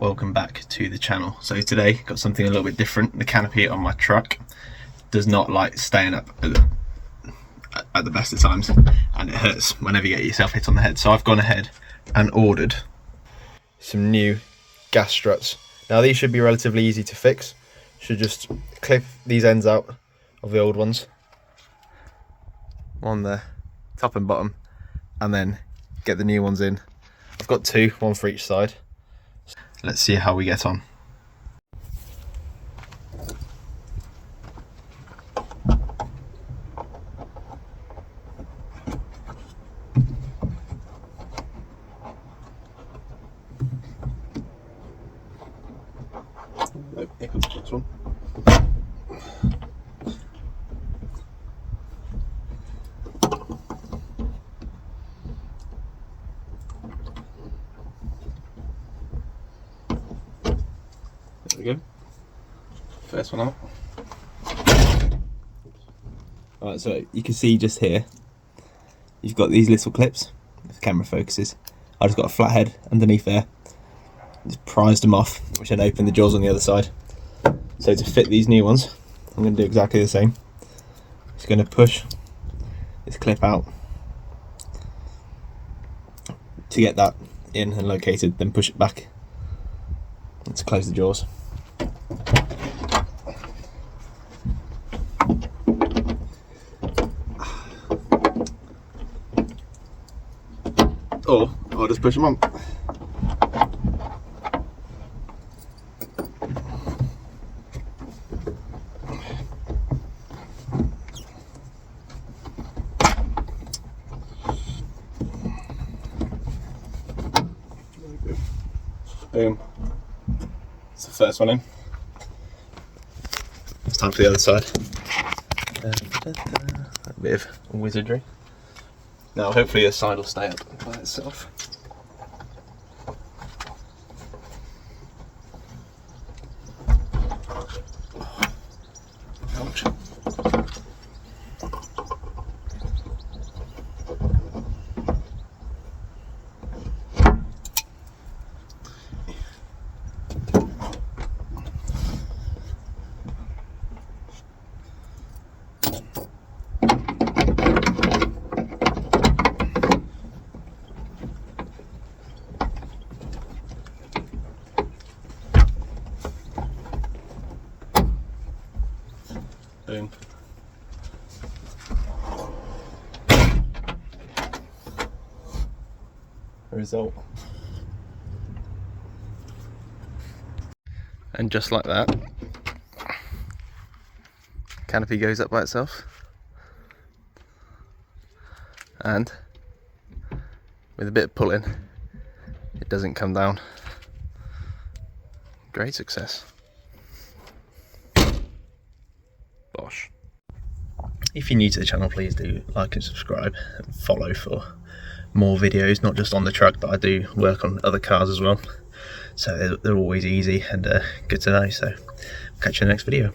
welcome back to the channel. So today got something a little bit different. The canopy on my truck does not like staying up at the best of times, and it hurts whenever you get yourself hit on the head. So I've gone ahead and ordered some new gas struts. Now these should be relatively easy to fix. Should just clip these ends out of the old ones on the top and bottom, and then get the new ones in. I've got two, one for each side. Let's see how we get on. This one. There we go. First one out. Alright, so you can see just here, you've got these little clips, if the camera focuses. I just got a flat head underneath there. Just prized them off, which then opened the jaws on the other side. So to fit these new ones, I'm going to do exactly the same. Just going to push this clip out to get that in and located, then push it back and to close the jaws. Or I'll just push them on. Boom. It's the first one in. It's time for the other side. A bit of wizardry. Now hopefully the side will stay up by itself. Ouch. Boom. The result. And just like that, canopy goes up by itself, and with a bit of pulling it doesn't come down. Great success. Bosh. If you're new to the channel, please do like and subscribe and follow for more videos, not just on the truck, but I do work on other cars as well, so they're always easy and good to know. So catch you in the next video.